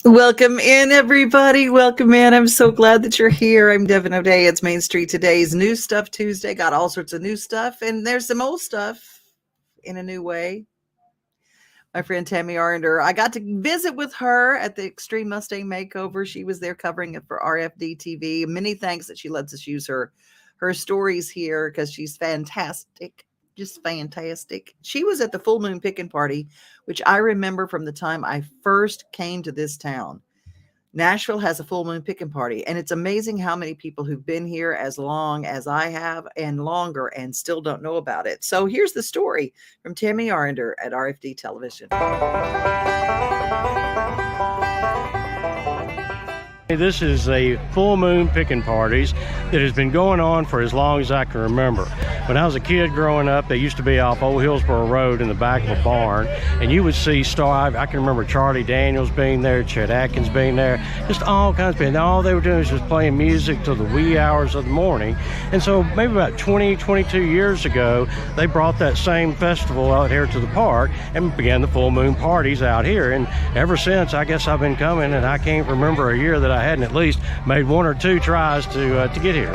Welcome in, everybody. Welcome in. I'm so glad that you're here. I'm Devin O'Day. It's Main Street Today's New Stuff Tuesday. Got all sorts of new stuff, and there's some old stuff in a new way. My friend Tammy Arender, I got to visit with her at the Extreme Mustang Makeover. She was there covering it for RFD TV. Many thanks that she lets us use her stories here because she's fantastic. Just fantastic. She was at the Full Moon Pickin' Party, which I remember from the time I first came to this town. Nashville has a Full Moon Pickin' Party, and it's amazing how many people who've been here as long as I have and longer and still don't know about it. So here's the story from Tammy Arender at RFD Television. This is a full moon picking parties that has been going on for as long as I can remember. When I was a kid growing up, they used to be off Old Hillsborough Road in the back of a barn, and you would see I can remember Charlie Daniels being there, Chet Atkins being there, just all kinds of people. All they were doing was just playing music till the wee hours of the morning. And so maybe about 22 years ago, they brought that same festival out here to the park and began the full moon parties out here. And ever since, I guess I've been coming, and I can't remember a year that I hadn't at least made one or two tries to get here.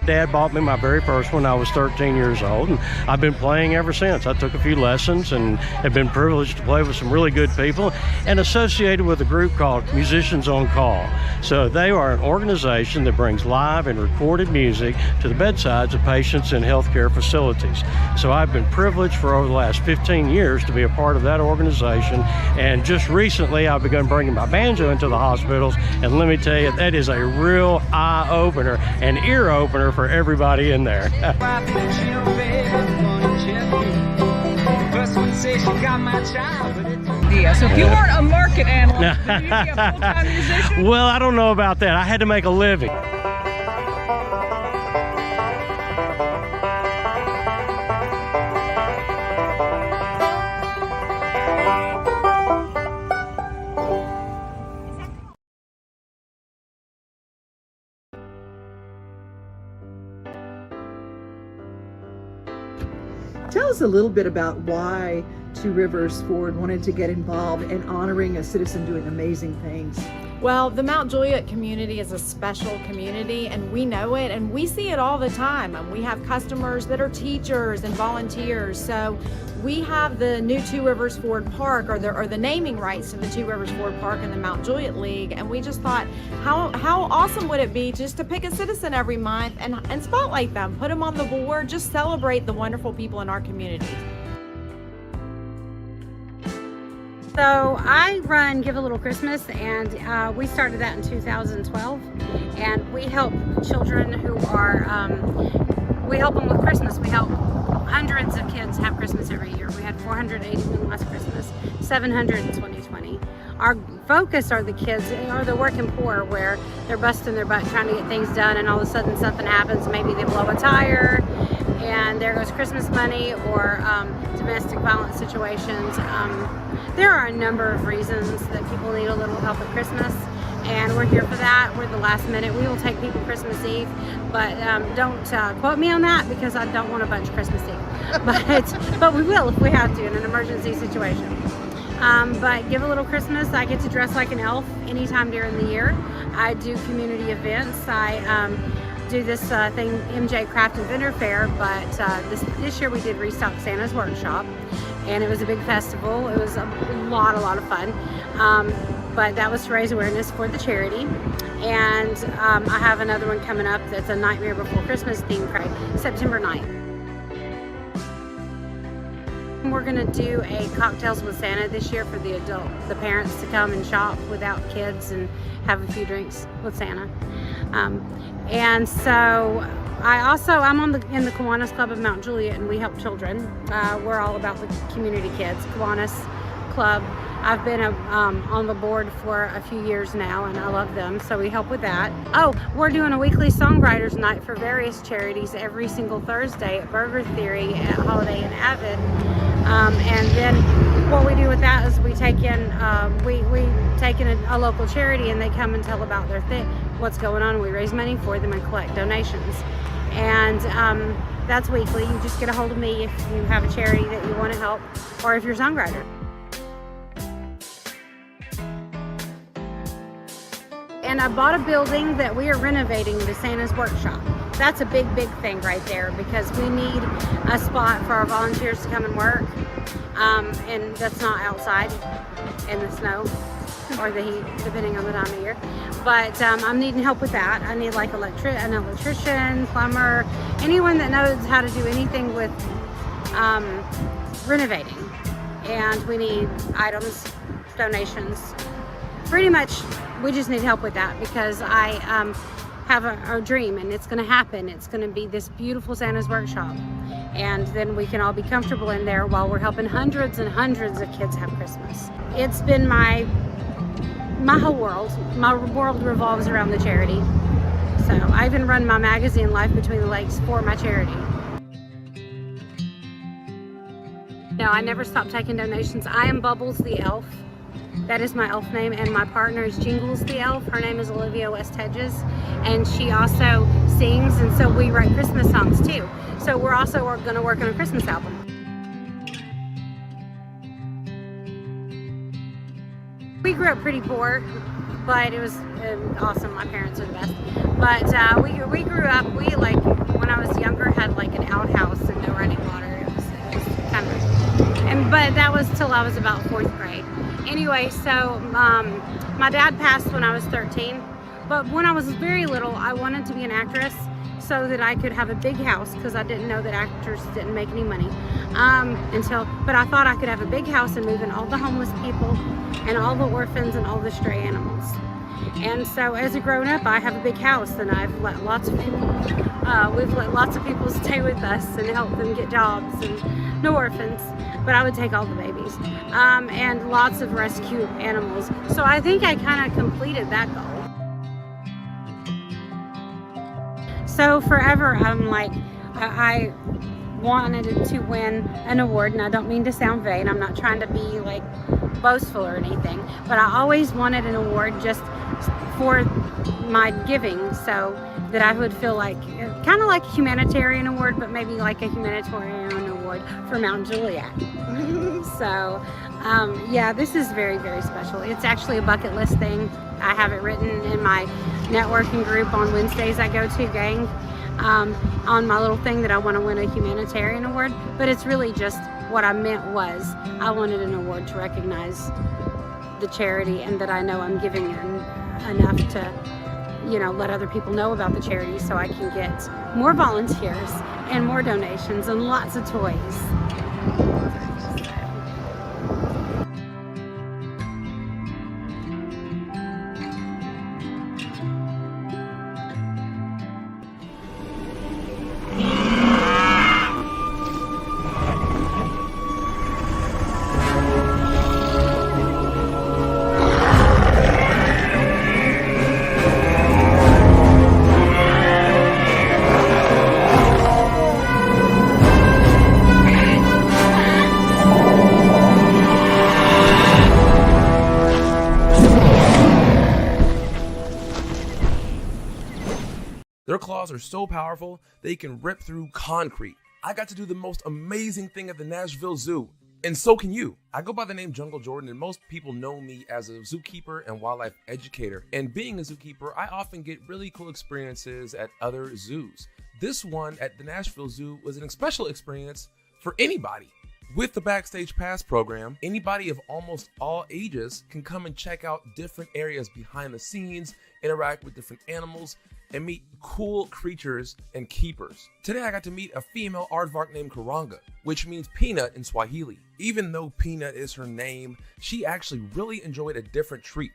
Dad bought me my very first one. I was 13 years old, and I've been playing ever since. I took a few lessons and have been privileged to play with some really good people and associated with a group called Musicians on Call. So they are an organization that brings live and recorded music to the bedsides of patients in healthcare facilities. So I've been privileged for over the last 15 years to be a part of that organization, and just recently I've begun bringing my banjo into the hospitals, and let me tell you, that is a real eye-opener and ear-opener for everybody in there. Yeah, so if you weren't a market analyst, would you be a full-time musician? Well, I don't know about that. I had to make a living. Tell us a little bit about why Two Rivers Ford wanted to get involved in honoring a citizen doing amazing things. Well, the Mount Juliet community is a special community, and we know it, and we see it all the time. And we have customers that are teachers and volunteers. So we have the new Two Rivers Ford Park, or the naming rights to the Two Rivers Ford Park in the Mount Juliet League. And we just thought, how awesome would it be just to pick a citizen every month and spotlight them, put them on the board, just celebrate the wonderful people in our community. So I run Give a Little Christmas, and we started that in 2012, and we help children who are, we help them with Christmas. We help hundreds of kids have Christmas every year. We had 481 last Christmas, 700 in 2020. Our focus are the kids, or the working poor, where they're busting their butt trying to get things done, and all of a sudden something happens. Maybe they blow a tire, and there goes Christmas money, or domestic violence situations. There are a number of reasons that people need a little help at Christmas, and we're here for that. We're the last minute. We will take people Christmas Eve, but don't quote me on that, because I don't want a bunch Christmas Eve. But we will if we have to in an emergency situation. But Give a Little Christmas, I get to dress like an elf anytime during the year. I do community events. I do this thing, MJ Craft and Vendor Fair, but this year we did Restock Santa's Workshop, and it was a big festival. It was a lot of fun, but that was to raise awareness for the charity. And I have another one coming up that's a Nightmare Before Christmas theme parade, September 9th. We're going to do a Cocktails with Santa this year for the parents to come and shop without kids and have a few drinks with Santa. And so I'm in the Kiwanis Club of Mount Juliet, and we help children. We're all about the community kids. Kiwanis Club, I've been on the board for a few years now, and I love them, so we help with that. Oh, we're doing a weekly songwriters night for various charities every single Thursday at Burger Theory, at Holiday and Avid. And then what we do with that is we take in a local charity, and they come and tell about their what's going on. We raise money for them and collect donations. and that's weekly. You just get a hold of me if you have a charity that you want to help, or if you're a songwriter. And I bought a building that we are renovating to Santa's Workshop. That's a big thing right there, because we need a spot for our volunteers to come and work, and that's not outside in the snow or the heat, depending on the time of year. But I'm needing help with that. I need like an electrician, plumber, anyone that knows how to do anything with renovating. And we need items, donations. Pretty much, we just need help with that, because I have a dream, and it's going to happen. It's going to be this beautiful Santa's Workshop, and then we can all be comfortable in there while we're helping hundreds and hundreds of kids have Christmas. It's been my whole world. My world revolves around the charity. So I even run my magazine, Life Between the Lakes, for my charity. No, I never stop taking donations. I am Bubbles the Elf. That is my elf name, and my partner is Jingles the Elf. Her name is Olivia West Hedges, and she also sings, and so we write Christmas songs too. So we're also going to work on a Christmas album. We grew up pretty poor, but it was awesome. My parents are the best. But we grew up, like, when I was younger, had like an outhouse and no running water. It was kind of, but that was till I was about 4th grade. Anyway, so my dad passed when I was 13, but when I was very little, I wanted to be an actress so that I could have a big house, because I didn't know that actors didn't make any money but I thought I could have a big house and move in all the homeless people and all the orphans and all the stray animals. And so as a grown up, I have a big house, and I've let lots of people, we've let lots of people stay with us and help them get jobs, and no orphans, but I would take all the babies, and lots of rescue animals. So I think I kind of completed that goal. So forever, I'm like, I wanted to win an award, and I don't mean to sound vain. I'm not trying to be like boastful or anything, but I always wanted an award just for my giving, so that I would feel like, kind of like a humanitarian award, but maybe like a humanitarian award for Mount Juliet. So yeah, this is very special. It's actually a bucket list thing. I have it written in my networking group on Wednesdays I go to, gang, on my little thing, that I want to win a humanitarian award. But it's really just, what I meant was, I wanted an award to recognize the charity, and that I know I'm giving enough to, you know, let other people know about the charity, so I can get more volunteers and more donations and lots of toys. Their claws are so powerful, they can rip through concrete. I got to do the most amazing thing at the Nashville Zoo, and so can you. I go by the name Jungle Jordan, and most people know me as a zookeeper and wildlife educator. And being a zookeeper, I often get really cool experiences at other zoos. This one at the Nashville Zoo was an special experience for anybody. With the Backstage Pass program, anybody of almost all ages can come and check out different areas behind the scenes, interact with different animals, and meet cool creatures and keepers. Today I got to meet a female aardvark named Karanga, which means peanut in Swahili. Even though peanut is her name, she actually really enjoyed a different treat.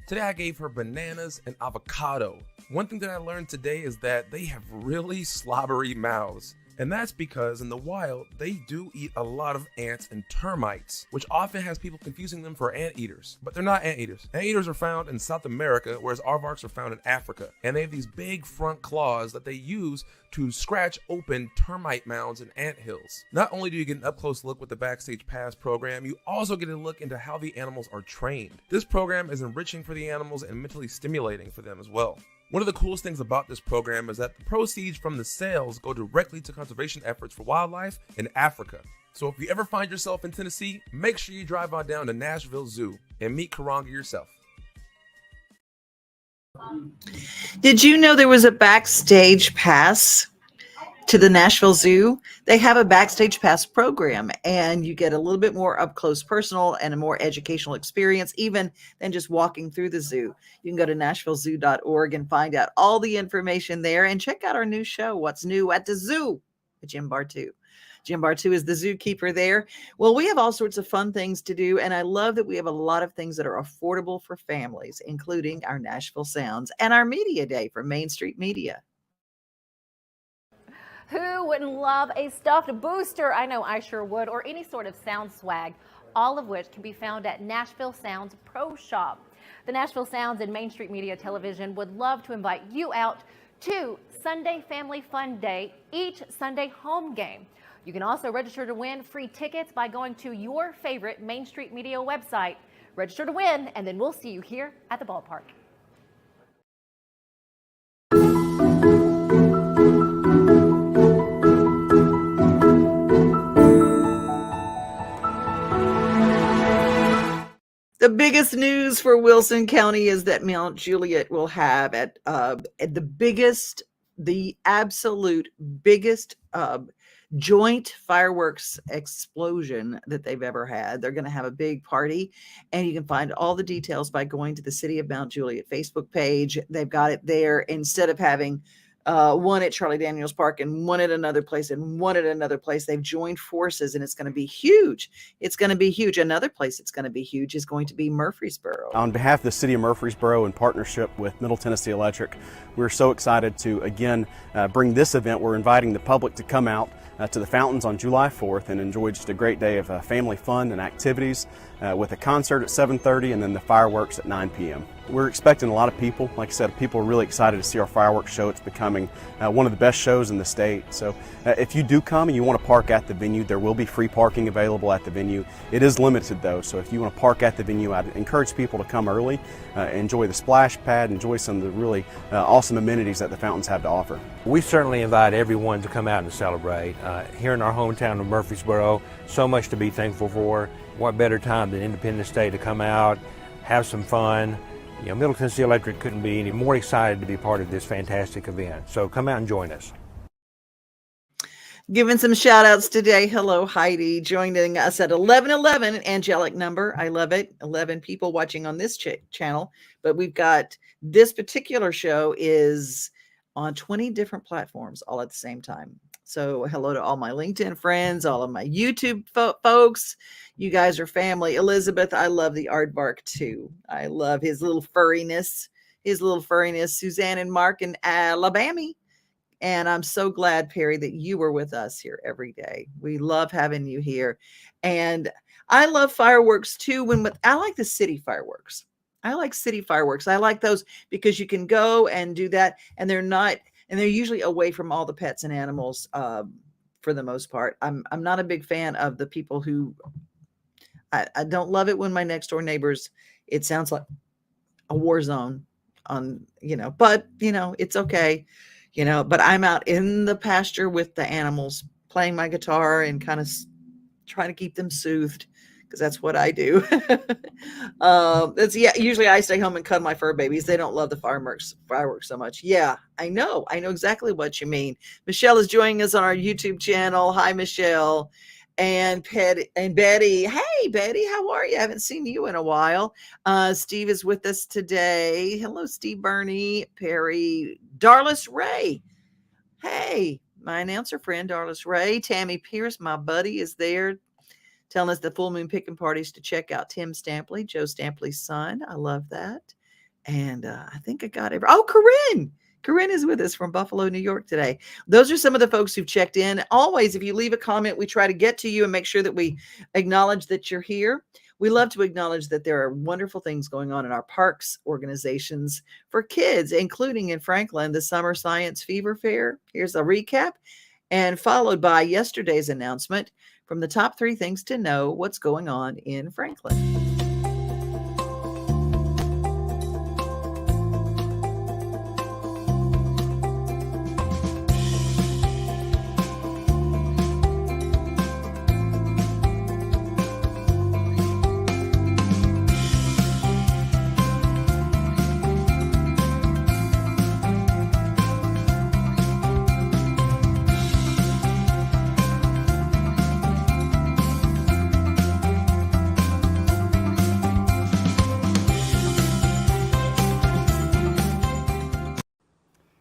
Today I gave her bananas and avocado. One thing that I learned today is that they have really slobbery mouths. And that's because in the wild, they do eat a lot of ants and termites, which often has people confusing them for anteaters. But they're not anteaters. Anteaters are found in South America, whereas aardvarks are found in Africa. And they have these big front claws that they use to scratch open termite mounds and anthills. Not only do you get an up-close look with the Backstage Pass program, you also get a look into how the animals are trained. This program is enriching for the animals and mentally stimulating for them as well. One of the coolest things about this program is that the proceeds from the sales go directly to conservation efforts for wildlife in Africa. So if you ever find yourself in Tennessee, make sure you drive on down to Nashville Zoo and meet Karanga yourself. Did you know there was a backstage pass to the Nashville Zoo? They have a backstage pass program, and you get a little bit more up close personal and a more educational experience even than just walking through the zoo. You can go to nashvillezoo.org and find out all the information there, and check out our new show, What's New at the Zoo, with Jim Bartu. Jim Bartu is the zookeeper there. Well, we have all sorts of fun things to do, and I love that we have a lot of things that are affordable for families, including our Nashville Sounds and our Media Day from Main Street Media. Who wouldn't love a stuffed booster? I know I sure would, or any sort of sound swag, all of which can be found at Nashville Sounds Pro Shop. The Nashville Sounds and Main Street Media Television would love to invite you out to Sunday Family Fun Day, each Sunday home game. You can also register to win free tickets by going to your favorite Main Street Media website. Register to win, and then we'll see you here at the ballpark. The biggest news for Wilson County is that Mount Juliet will have at the absolute biggest joint fireworks explosion that they've ever had. They're going to have a big party, and you can find all the details by going to the City of Mount Juliet Facebook page. They've got it there. Instead of having one at Charlie Daniels Park and one at another place and one at another place, they've joined forces, and it's going to be huge. It's going to be huge. Another place it's going to be huge is going to be Murfreesboro. On behalf of the City of Murfreesboro, in partnership with Middle Tennessee Electric, we're so excited to again bring this event. We're inviting the public to come out to the fountains on July 4th and enjoy just a great day of family fun and activities with a concert at 7:30 and then the fireworks at 9 p.m. We're expecting a lot of people. Like I said, people are really excited to see our fireworks show. It's becoming one of the best shows in the state. So if you do come and you want to park at the venue, there will be free parking available at the venue. It is limited though, so if you want to park at the venue, I'd encourage people to come early, enjoy the splash pad, enjoy some of the really awesome amenities that the fountains have to offer. We certainly invite everyone to come out and celebrate. Here in our hometown of Murfreesboro, so much to be thankful for. What better time than Independence Day to come out, have some fun. You know, Middle Tennessee Electric couldn't be any more excited to be part of this fantastic event. So come out and join us. Giving some shout outs today. Hello, Heidi, joining us at 1111, angelic number. I love it. 11 people watching on this channel, but we've got this particular show is on 20 different platforms all at the same time. So hello to all my LinkedIn friends, all of my YouTube folks. You guys are family. Elizabeth, I love the aardvark too. I love his little furriness. Suzanne and Mark in Alabama. And I'm so glad, Perry, that you were with us here every day. We love having you here. And I love fireworks too. I like the city fireworks. I like those because you can go and do that, and they're usually away from all the pets and animals for the most part. I'm not a big fan of the people who I don't love it when my next door neighbors, it sounds like a war zone but it's okay, but I'm out in the pasture with the animals playing my guitar and kind of trying to keep them soothed, because that's what I do. Usually I stay home and cuddle my fur babies. They don't love the fireworks so much. Yeah, I know exactly what you mean. Michelle is joining us on our YouTube channel. Hi, Michelle. And Betty. Hey, Betty, how are you? I haven't seen you in a while. Steve is with us today. Hello, Steve Burney, Perry, Darlis Ray. Hey, my announcer friend, Darlis Ray. Tammy Pierce, my buddy, is there telling us the full moon picking parties to check out. Tim Stampley, Joe Stampley's son. I love that. And I think I got it. Oh, Corinne. Corinne is with us from Buffalo, New York today. Those are some of the folks who've checked in. Always, if you leave a comment, we try to get to you and make sure that we acknowledge that you're here. We love to acknowledge that there are wonderful things going on in our parks organizations for kids, including in Franklin, the Summer Science Fever Fair. Here's a recap, and followed by yesterday's announcement from the top 3 things to know what's going on in Franklin.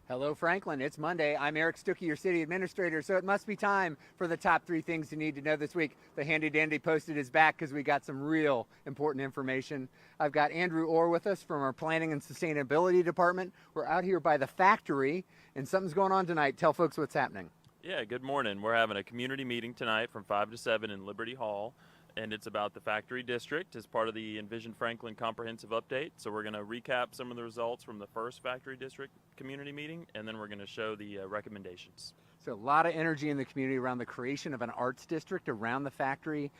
Hello, Franklin. It's Monday. I'm Eric Stuckey, your city administrator, so it must be time for the top 3 things you need to know this week. The handy dandy Post-it is back because we got some real important information. I've got Andrew Orr with us from our Planning and Sustainability Department. We're out here by the factory, and something's going on tonight. Tell folks what's happening. Yeah, good morning. We're having a community meeting tonight from 5 to 7 in Liberty Hall, and it's about the Factory District as part of the Envision Franklin Comprehensive Update. So we're going to recap some of the results from the first Factory District community meeting, and then we're going to show the recommendations. So a lot of energy in the community around the creation of an arts district around the factory.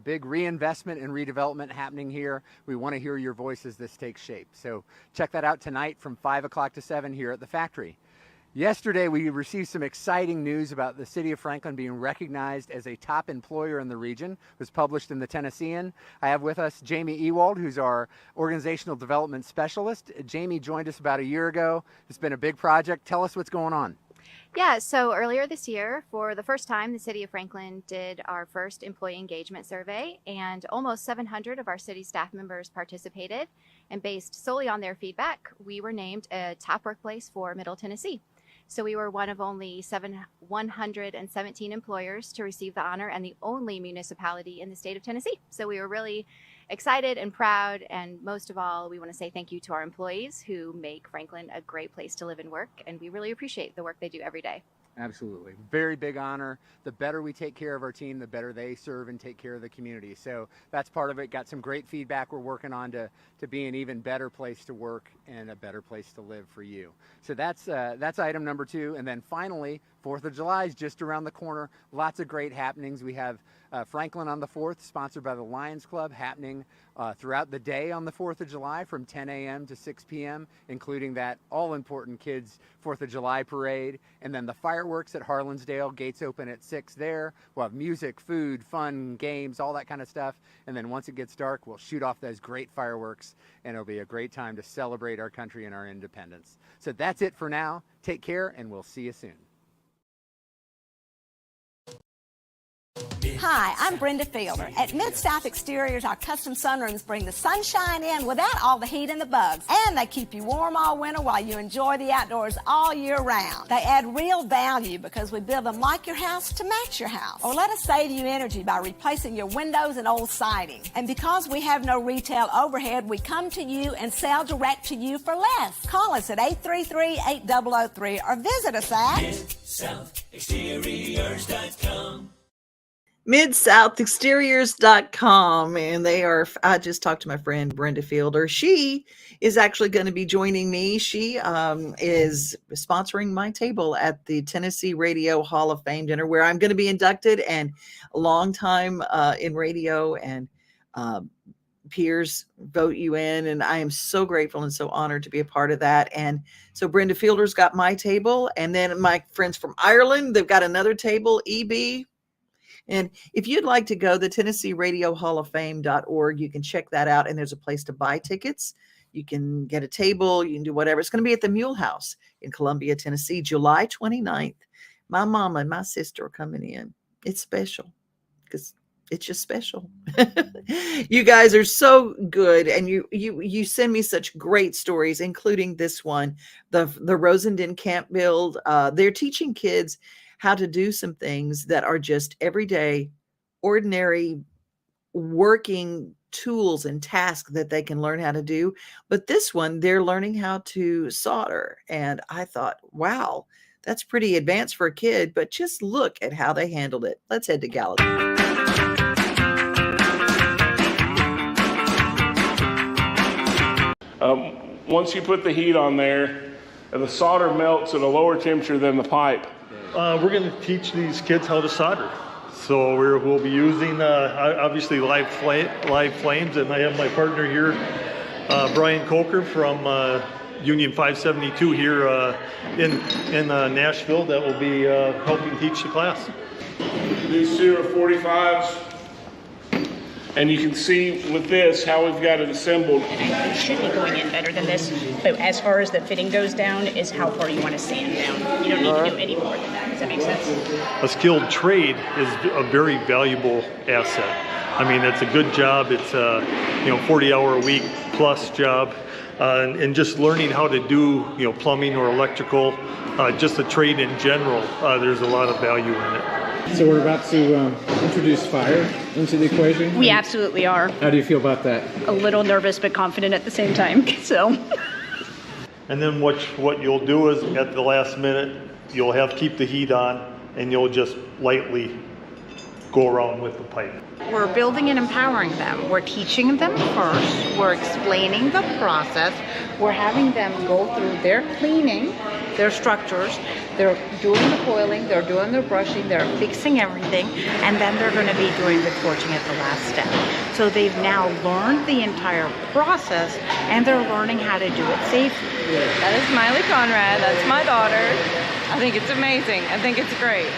Big reinvestment and redevelopment happening here. We want to hear your voice as this takes shape. So check that out tonight from 5 o'clock to 7 here at the factory. Yesterday, we received some exciting news about the city of Franklin being recognized as a top employer in the region. It was published in the Tennessean. I have with us Jamie Ewald, who's our organizational development specialist. Jamie joined us about a year ago. It's been a big project. Tell us what's going on. Yeah, so earlier this year, for the first time, the City of Franklin did our first employee engagement survey, and almost 700 of our city staff members participated. And based solely on their feedback, we were named a top workplace for Middle Tennessee. So we were one of only 117 employers to receive the honor and the only municipality in the state of Tennessee. So we were really excited and proud, and most of all, we want to say thank you to our employees who make Franklin a great place to live and work, and we really appreciate the work they do every day. Absolutely. Very big honor. The better we take care of our team, the better they serve and take care of the community. So that's part of it. Got some great feedback we're working on to be an even better place to work and a better place to live for you. So that's item number 2. And then finally, 4th of July is just around the corner. Lots of great happenings. We have Franklin on the 4th, sponsored by the Lions Club, happening throughout the day on the 4th of July from 10 a.m. to 6 p.m., including that all-important kids' 4th of July parade. And then the fireworks at Harlansdale, gates open at 6 there. We'll have music, food, fun, games, all that kind of stuff. And then once it gets dark, we'll shoot off those great fireworks, and it'll be a great time to celebrate our country and our independence. So that's it for now. Take care, and we'll see you soon. Hi, I'm Brenda Fielder. At Mid-South Exteriors, our custom sunrooms bring the sunshine in without all the heat and the bugs. And they keep you warm all winter while you enjoy the outdoors all year round. They add real value because we build them like your house to match your house. Or let us save you energy by replacing your windows and old siding. And because we have no retail overhead, we come to you and sell direct to you for less. Call us at 833-8003 or visit us at MidSouthExteriors.com. MidSouthExteriors.com, and I just talked to my friend Brenda Fielder. She is actually going to be joining me. She is sponsoring my table at the Tennessee Radio Hall of Fame dinner, where I'm going to be inducted, and a long time in radio, and peers vote you in, and I am so grateful and so honored to be a part of that. And so Brenda Fielder's got my table, and then my friends from Ireland, they've got another table, EB. And if you'd like to go, the Tennessee Radio Hall of Fame.org, you can check that out. And there's a place to buy tickets. You can get a table. You can do whatever. It's going to be at the Mule House in Columbia, Tennessee, July 29th. My mama and my sister are coming in. It's special because it's just special. You guys are so good. And you send me such great stories, including this one, the Rosenden Camp build. They're teaching kids how to do some things that are just everyday, ordinary working tools and tasks that they can learn how to do. But this one, they're learning how to solder. And I thought, wow, that's pretty advanced for a kid, but just look at how they handled it. Let's head to Gallatin. Once you put the heat on there, the solder melts at a lower temperature than the pipe. We're going to teach these kids how to solder. So we'll be using obviously live flames, and I have my partner here, Brian Coker from Union 572 here in Nashville, that will be helping teach the class. These two are 45s, and you can see with this how we've got it assembled. You should be going in better than this, but as far as the fitting goes down is how far you want to sand down. You don't need to do any more than that. Does that make sense? A skilled trade is a very valuable asset. I mean, it's a good job. It's a 40-hour-a-week plus job. and just learning how to do, plumbing or electrical, just a trade in general, there's a lot of value in it. So we're about to introduce fire into the equation? We absolutely are. How do you feel about that? A little nervous but confident at the same time. So. And then what you'll do is at the last minute, you'll keep the heat on, and you'll just lightly go around with the pipe. We're building and empowering them. We're teaching them first. We're explaining the process. We're having them go through their cleaning, their structures. They're doing the coiling, they're doing their brushing, they're fixing everything, and then they're going to be doing the torching at the last step. So they've now learned the entire process, and they're learning how to do it safely. That is Miley Conrad. That's my daughter. I think it's amazing. I think it's great.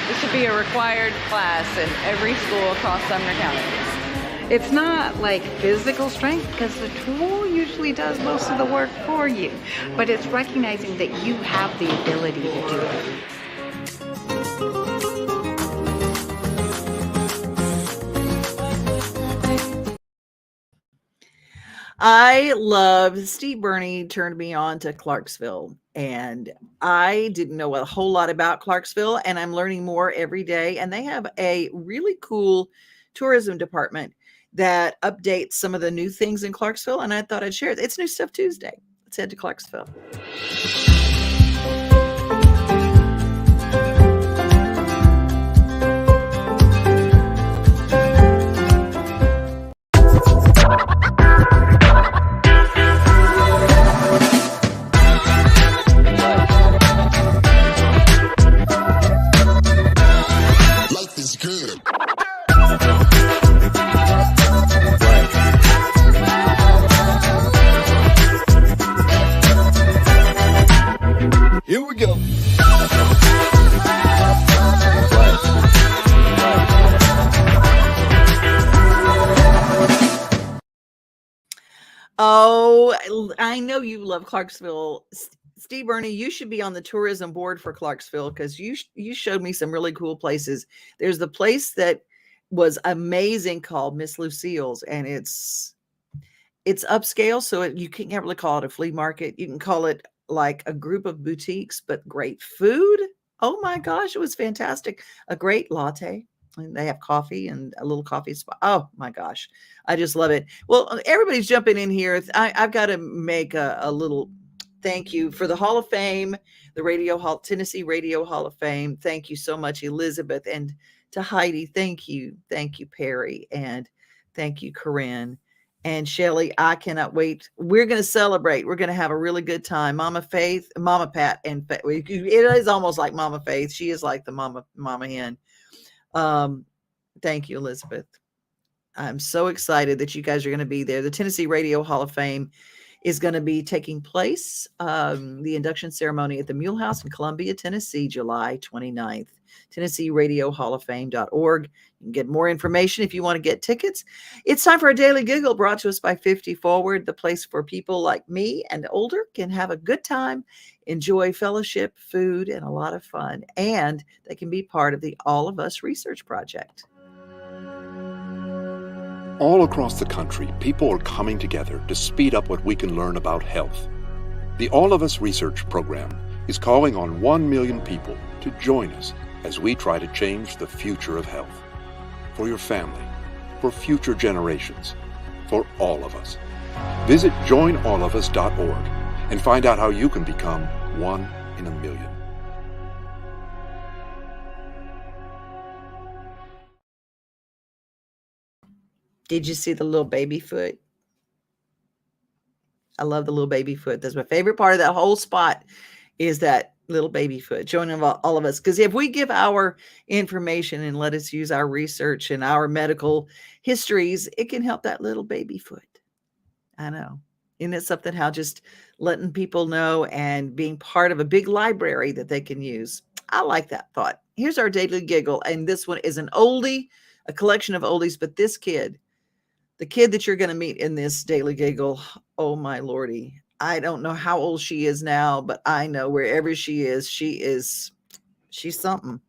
It should be a required class in every school across Sumner County. It's not like physical strength because the tool usually does most of the work for you, but it's recognizing that you have the ability to do it. I love Steve Burney turned me on to Clarksville, and I didn't know a whole lot about Clarksville, and I'm learning more every day. And they have a really cool tourism department that updates some of the new things in Clarksville, and I thought I'd share it. It's New Stuff Tuesday. Let's head to Clarksville. Life is good. Here we go. Oh, I know you love Clarksville. Steve Burney, you should be on the tourism board for Clarksville because you showed me some really cool places. There's the place that was amazing called Miss Lucille's, and it's upscale, so you can't really call it a flea market. You can call it like a group of boutiques, but great food. Oh my gosh, it was fantastic. A great latte. And they have coffee and a little coffee spot. Oh my gosh, I just love it. Well, everybody's jumping in here. I've got to make a little thank you for the Hall of Fame, the Tennessee Radio Hall of Fame. Thank you so much, Elizabeth, and to Heidi. Thank you, Perry, and thank you, Corinne. And Shelly, I cannot wait. We're going to celebrate. We're going to have a really good time. Mama Faith, Mama Pat, and it is almost like Mama Faith. She is like the mama hen. Thank you, Elizabeth. I'm so excited that you guys are going to be there. The Tennessee Radio Hall of Fame is going to be taking place, the induction ceremony at the Mule House in Columbia, Tennessee, July 29th. TennesseeRadioHallOfFame.org. You can get more information if you want to get tickets. It's time for a Daily Giggle brought to us by 50 Forward, the place for people like me and older can have a good time, enjoy fellowship, food, and a lot of fun. And they can be part of the All of Us Research Project. All across the country, people are coming together to speed up what we can learn about health. The All of Us Research Program is calling on 1 million people to join us as we try to change the future of health. For your family, for future generations, for all of us. Visit joinallofus.org and find out how you can become 1 in a million. Did you see the little baby foot? I love the little baby foot. That's my favorite part of that whole spot is that little baby foot. Joining all of us. Because if we give our information and let us use our research and our medical histories, it can help that little baby foot. I know. Isn't it something how just letting people know and being part of a big library that they can use? I like that thought. Here's our Daily Giggle. And this one is an oldie, a collection of oldies, but this kid, the kid that you're going to meet in this Daily Giggle, oh my Lordy. I don't know how old she is now, but I know wherever she is, she's something.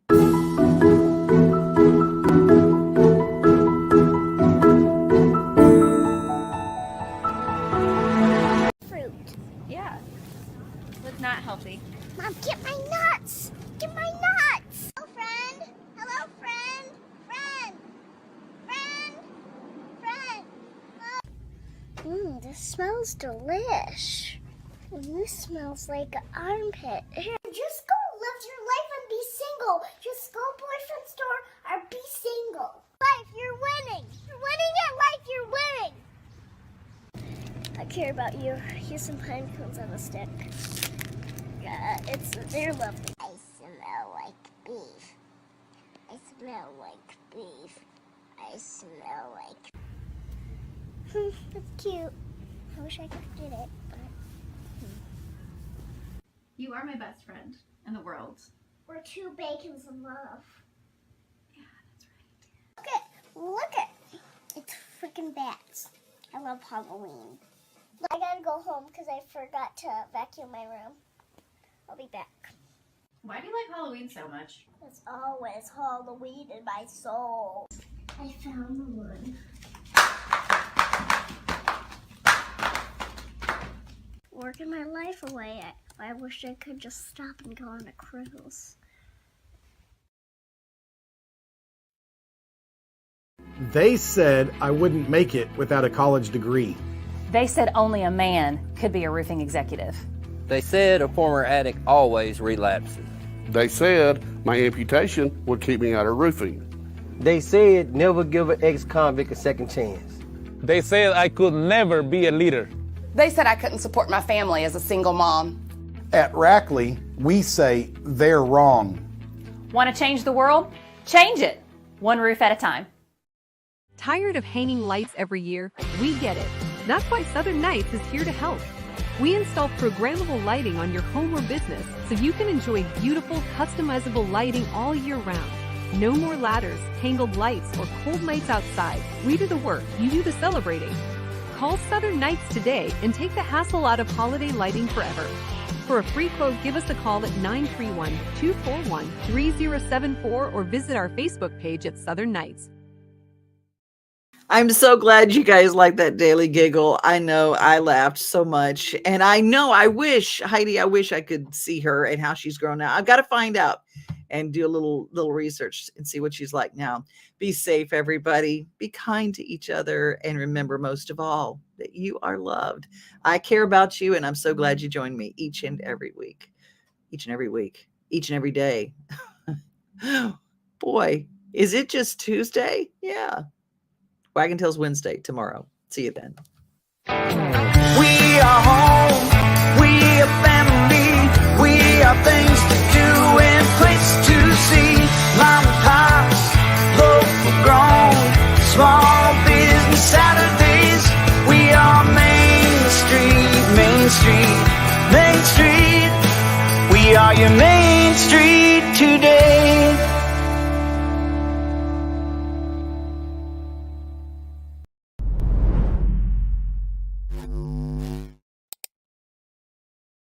not healthy. Mom, get my nuts! Get my nuts! Hello, friend! Hello, friend! Friend! Friend! Friend! This smells delish. This smells like an armpit. Just go live your life and be single. Just go boyfriend store or be single. Life, you're winning. You're winning at life, you're winning. I care about you. Here's some pine cones on a stick. They're lovely. I smell like beef. I smell like beef. I smell like... That's cute. I wish I could get it, but... You are my best friend in the world. We're two bacons in love. Yeah, that's right. Look at. It's freaking bats. I love Halloween. I gotta go home because I forgot to vacuum my room. I'll be back. Why do you like Halloween so much? It's always Halloween in my soul. I found the wood. Working my life away. I wish I could just stop and go on a cruise. They said I wouldn't make it without a college degree. They said only a man could be a roofing executive. They said a former addict always relapses. They said my amputation would keep me out of roofing. They said never give an ex-convict a second chance. They said I could never be a leader. They said I couldn't support my family as a single mom. At Rackley, we say they're wrong. Want to change the world? Change it, one roof at a time. Tired of hanging lights every year? We get it. That's why Southern Nights is here to help. We install programmable lighting on your home or business so you can enjoy beautiful, customizable lighting all year round. No more ladders, tangled lights, or cold nights outside. We do the work, you do the celebrating. Call Southern Nights today and take the hassle out of holiday lighting forever. For a free quote, give us a call at 931-241-3074 or visit our Facebook page at Southern Nights. I'm so glad you guys like that daily giggle. I know I laughed so much. And I know I wish I could see her and how she's grown now. I've got to find out and do a little research and see what she's like now. Be safe, everybody. Be kind to each other. And remember, most of all, that you are loved. I care about you, and I'm so glad you join me each and every week. Each and every day. Boy, is it just Tuesday? Yeah. Wagon Tails Wednesday tomorrow. See you then. We are home. We are family. We are things to do and places to see. Mom and pops, local grown, small business Saturdays. We are Main Street, Main Street, Main Street. We are your Main Street today.